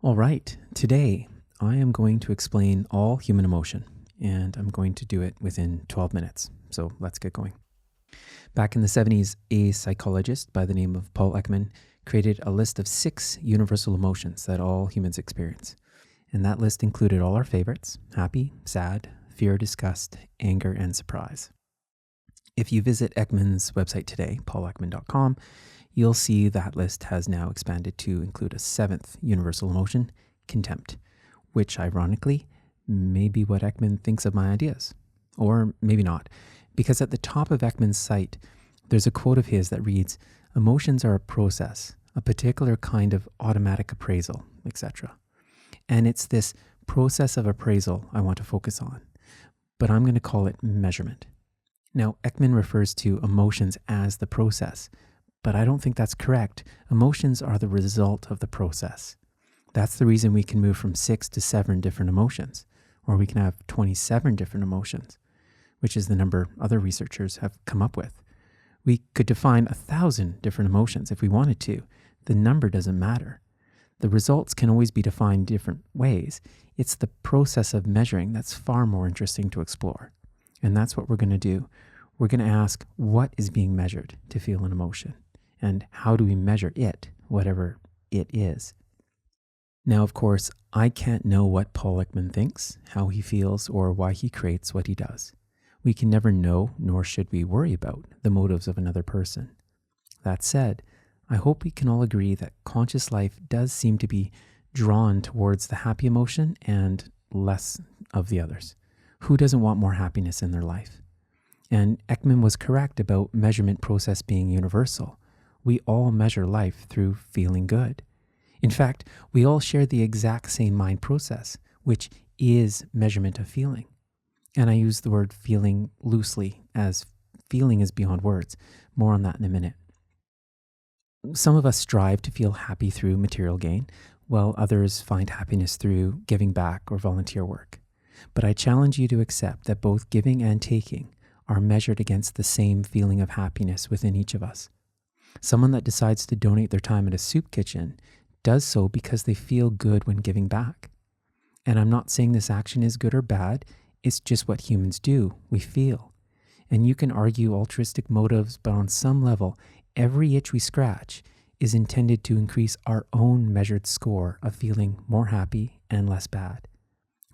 All right, today I am going to explain all human emotion, and I'm going to do it within 12 minutes. So let's get going. Back in the 70s, a psychologist by the name of Paul Ekman created a list of 6 universal emotions that all humans experience. And that list included all our favorites: happy, sad, fear, disgust, anger, and surprise. If you visit Ekman's website today, paulekman.com, you'll see that list has now expanded to include a 7th universal emotion, contempt, which ironically may be what Ekman thinks of my ideas. Or maybe not, because at the top of Ekman's site, there's a quote of his that reads, "Emotions are a process, a particular kind of automatic appraisal, etc." And it's this process of appraisal I want to focus on, but I'm going to call it measurement. Now, Ekman refers to emotions as the process, but I don't think that's correct. Emotions are the result of the process. That's the reason we can move from 6 to 7 different emotions, or we can have 27 different emotions, which is the number other researchers have come up with. We could define 1,000 different emotions if we wanted to. The number doesn't matter. The results can always be defined different ways. It's the process of measuring that's far more interesting to explore. And that's what we're going to do. We're going to ask, what is being measured to feel an emotion? And how do we measure it, whatever it is? Now, of course, I can't know what Paul Ekman thinks, how he feels, or why he creates what he does. We can never know, nor should we worry about, the motives of another person. That said, I hope we can all agree that conscious life does seem to be drawn towards the happy emotion and less of the others. Who doesn't want more happiness in their life? And Ekman was correct about measurement process being universal. We all measure life through feeling good. In fact, we all share the exact same mind process, which is measurement of feeling. And I use the word feeling loosely, as feeling is beyond words. More on that in a minute. Some of us strive to feel happy through material gain, while others find happiness through giving back or volunteer work. But I challenge you to accept that both giving and taking are measured against the same feeling of happiness within each of us. Someone that decides to donate their time at a soup kitchen does so because they feel good when giving back. And I'm not saying this action is good or bad, it's just what humans do, we feel. And you can argue altruistic motives, but on some level, every itch we scratch is intended to increase our own measured score of feeling more happy and less bad.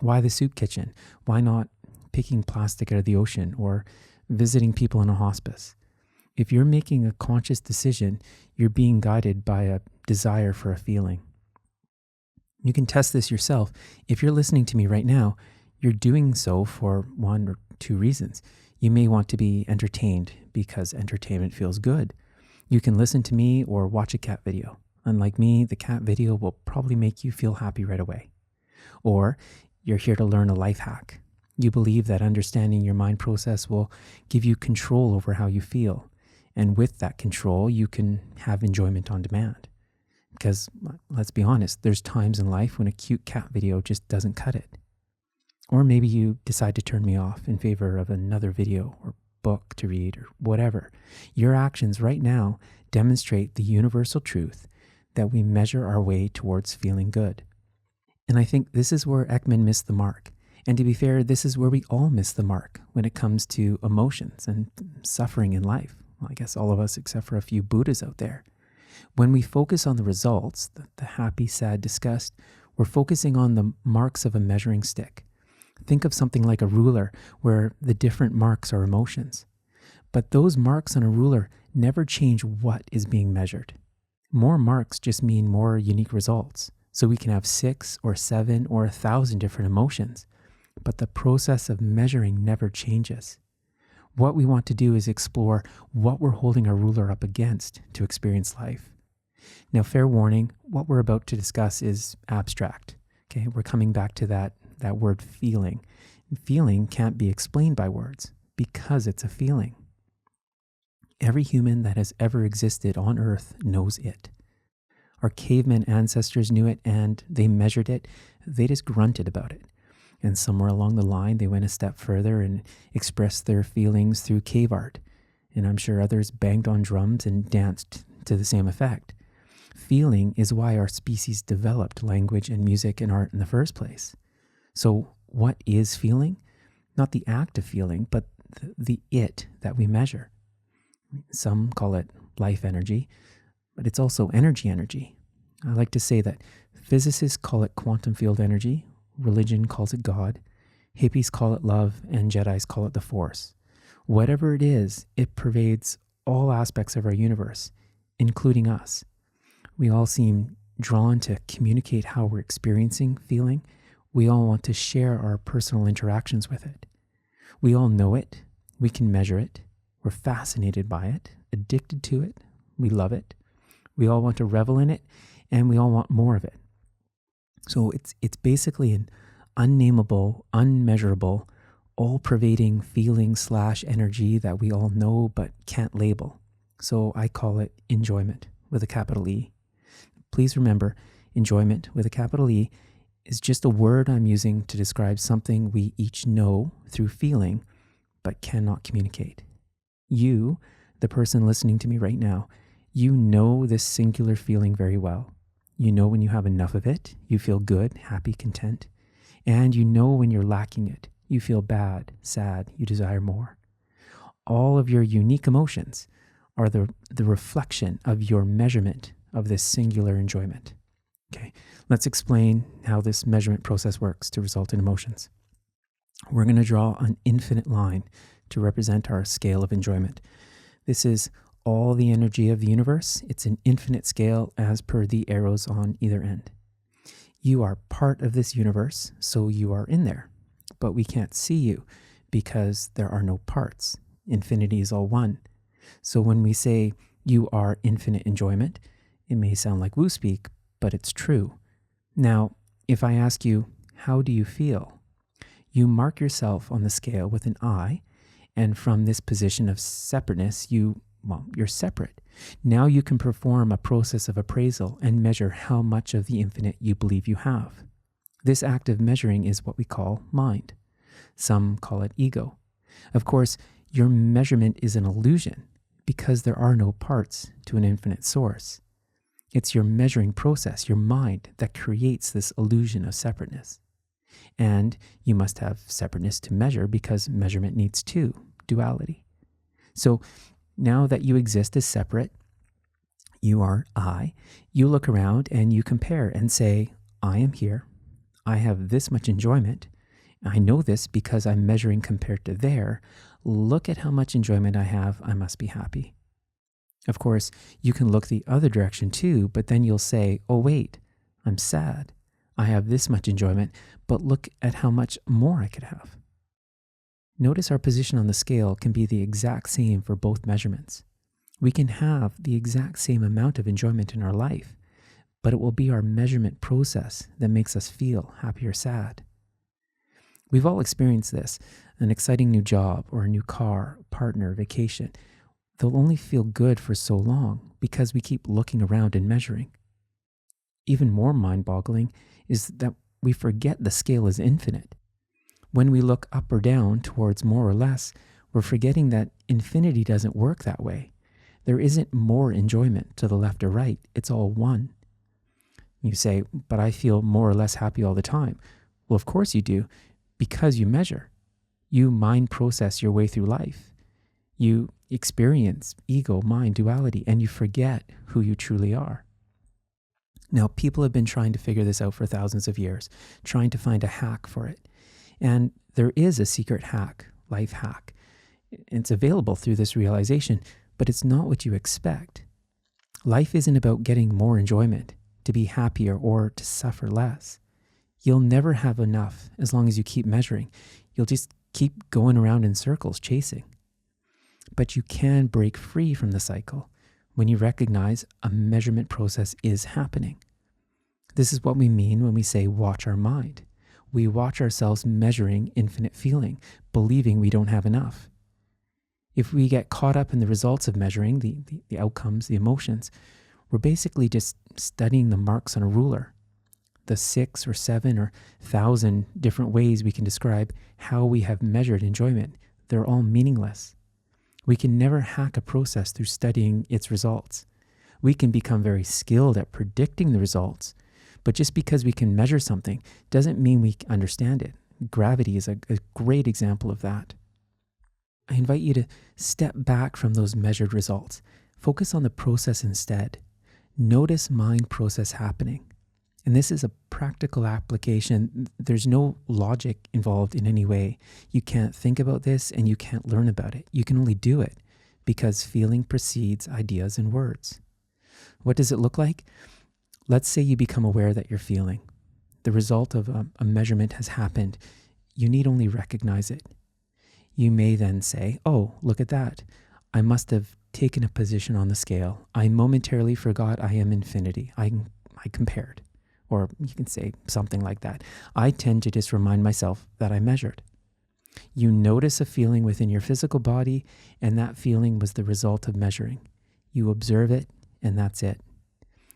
Why the soup kitchen? Why not picking plastic out of the ocean or visiting people in a hospice? If you're making a conscious decision, you're being guided by a desire for a feeling. You can test this yourself. If you're listening to me right now, you're doing so for 1 or 2 reasons. You may want to be entertained because entertainment feels good. You can listen to me or watch a cat video. Unlike me, the cat video will probably make you feel happy right away. Or you're here to learn a life hack. You believe that understanding your mind process will give you control over how you feel. And with that control, you can have enjoyment on demand. Because, let's be honest, there's times in life when a cute cat video just doesn't cut it. Or maybe you decide to turn me off in favor of another video or book to read or whatever. Your actions right now demonstrate the universal truth that we measure our way towards feeling good. And I think this is where Ekman missed the mark. And to be fair, this is where we all miss the mark when it comes to emotions and suffering in life. Well, I guess all of us except for a few Buddhas out there. When we focus on the results, the happy, sad, disgust, we're focusing on the marks of a measuring stick. Think of something like a ruler where the different marks are emotions. But those marks on a ruler never change what is being measured. More marks just mean more unique results. So we can have 6 or 7 or 1,000 different emotions, but the process of measuring never changes. What we want to do is explore what we're holding our ruler up against to experience life. Now, fair warning, what we're about to discuss is abstract. Okay, we're coming back to that word feeling. Feeling can't be explained by words because it's a feeling. Every human that has ever existed on Earth knows it. Our caveman ancestors knew it and they measured it. They just grunted about it. And somewhere along the line, they went a step further and expressed their feelings through cave art. And I'm sure others banged on drums and danced to the same effect. Feeling is why our species developed language and music and art in the first place. So what is feeling? Not the act of feeling, but the it that we measure. Some call it life energy, but it's also energy. I like to say that physicists call it quantum field energy, religion calls it God, hippies call it love, and Jedis call it the Force. Whatever it is, it pervades all aspects of our universe, including us. We all seem drawn to communicate how we're experiencing feeling. We all want to share our personal interactions with it. We all know it. We can measure it. We're fascinated by it, addicted to it. We love it. We all want to revel in it, and we all want more of it. So it's basically an unnameable, unmeasurable, all-pervading feeling/energy that we all know but can't label. So I call it enjoyment with a capital E. Please remember, enjoyment with a capital E is just a word I'm using to describe something we each know through feeling but cannot communicate. You, the person listening to me right now, you know this singular feeling very well. You know when you have enough of it, you feel good, happy, content. And you know when you're lacking it, you feel bad, sad, you desire more. All of your unique emotions are the reflection of your measurement of this singular enjoyment. Okay, let's explain how this measurement process works to result in emotions. We're going to draw an infinite line to represent our scale of enjoyment. This is all the energy of the universe. It's an infinite scale as per the arrows on either end. You are part of this universe, so you are in there. But we can't see you because there are no parts. Infinity is all one. So when we say you are infinite enjoyment, it may sound like woo speak, but it's true. Now, if I ask you, how do you feel? You mark yourself on the scale with an I, and from this position of separateness, you're separate. Now you can perform a process of appraisal and measure how much of the infinite you believe you have. This act of measuring is what we call mind. Some call it ego. Of course, your measurement is an illusion because there are no parts to an infinite source. It's your measuring process, your mind, that creates this illusion of separateness. And you must have separateness to measure because measurement needs two, duality. So now that you exist as separate, you are I, you look around and you compare and say, I am here. I have this much enjoyment. I know this because I'm measuring compared to there. Look at how much enjoyment I have. I must be happy. Of course, you can look the other direction too, but then you'll say, oh wait, I'm sad. I have this much enjoyment, but look at how much more I could have. Notice our position on the scale can be the exact same for both measurements. We can have the exact same amount of enjoyment in our life, but it will be our measurement process that makes us feel happy or sad. We've all experienced this, an exciting new job or a new car, partner, vacation. They'll only feel good for so long because we keep looking around and measuring. Even more mind-boggling is that we forget the scale is infinite. When we look up or down towards more or less, we're forgetting that infinity doesn't work that way. There isn't more enjoyment to the left or right. It's all one. You say, but I feel more or less happy all the time. Well, of course you do, because you measure. You mind process your way through life. You experience ego, mind, duality, and you forget who you truly are. Now, people have been trying to figure this out for thousands of years, trying to find a hack for it. And there is a secret hack, life hack. It's available through this realization, but it's not what you expect. Life isn't about getting more enjoyment, to be happier, or to suffer less. You'll never have enough as long as you keep measuring. You'll just keep going around in circles, chasing. But you can break free from the cycle when you recognize a measurement process is happening. This is what we mean when we say watch our mind. We watch ourselves measuring infinite feeling, believing we don't have enough. If we get caught up in the results of measuring, the outcomes, the emotions, we're basically just studying the marks on a ruler. The 6 or 7 or 1,000 different ways we can describe how we have measured enjoyment, they're all meaningless. We can never hack a process through studying its results. We can become very skilled at predicting the results, but just because we can measure something doesn't mean we understand it. Gravity is a great example of that. I invite you to step back from those measured results. Focus on the process instead. Notice mind process happening. And this is a practical application. There's no logic involved in any way. You can't think about this and you can't learn about it. You can only do it because feeling precedes ideas and words. What does it look like? Let's say you become aware that you're feeling. The result of a measurement has happened. You need only recognize it. You may then say, oh, look at that. I must have taken a position on the scale. I momentarily forgot I am infinity. I compared. Or you can say something like that. I tend to just remind myself that I measured. You notice a feeling within your physical body, and that feeling was the result of measuring. You observe it, and that's it.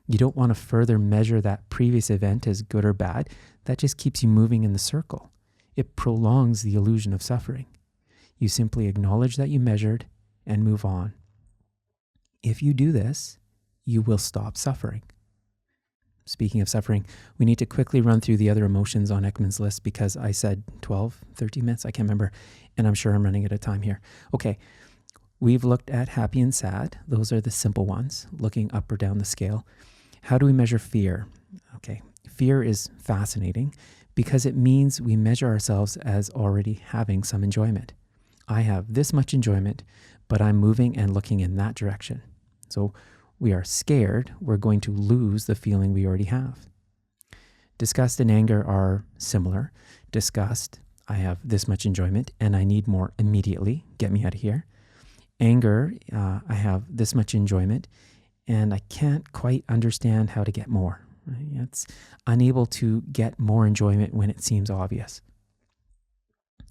You don't want to further measure that previous event as good or bad. That just keeps you moving in the circle. It prolongs the illusion of suffering. You simply acknowledge that you measured and move on. If you do this, you will stop suffering. Speaking of suffering, we need to quickly run through the other emotions on Ekman's list because I said 12, 13 minutes, I can't remember, and I'm sure I'm running out of time here. Okay, we've looked at happy and sad. Those are the simple ones, looking up or down the scale. How do we measure fear? Okay, fear is fascinating because it means we measure ourselves as already having some enjoyment. I have this much enjoyment, but I'm moving and looking in that direction. So we are scared we're going to lose the feeling we already have. Disgust and anger are similar. Disgust, I have this much enjoyment and I need more immediately. Get me out of here. Anger, I have this much enjoyment and I can't quite understand how to get more. It's unable to get more enjoyment when it seems obvious.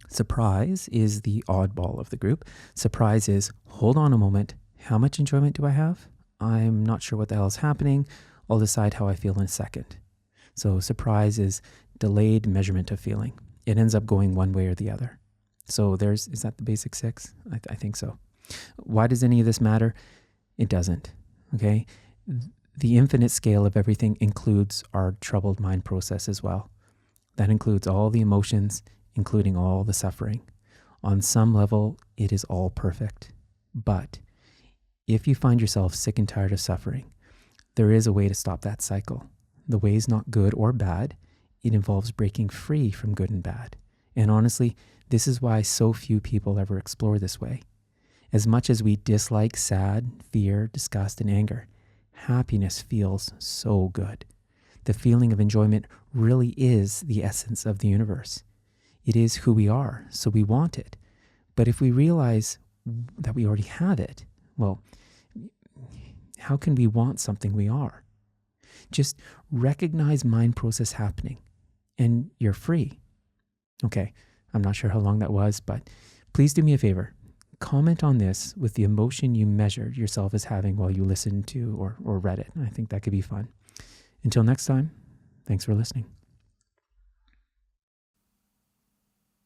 Surprise is the oddball of the group. Surprise is, hold on a moment, how much enjoyment do I have? I'm not sure what the hell is happening. I'll decide how I feel in a second. So surprise is delayed measurement of feeling. It ends up going one way or the other. So is that the basic 6? I think so. Why does any of this matter? It doesn't, okay? The infinite scale of everything includes our troubled mind process as well. That includes all the emotions, including all the suffering. On some level, it is all perfect. But if you find yourself sick and tired of suffering, there is a way to stop that cycle. The way is not good or bad. It involves breaking free from good and bad. And honestly, this is why so few people ever explore this way. As much as we dislike sad, fear, disgust, and anger, happiness feels so good. The feeling of enjoyment really is the essence of the universe. It is who we are, so we want it. But if we realize that we already have it, well, how can we want something we are? Just recognize mind process happening and you're free. Okay, I'm not sure how long that was, but please do me a favor. Comment on this with the emotion you measured yourself as having while you listened to or read it. I think that could be fun. Until next time, thanks for listening.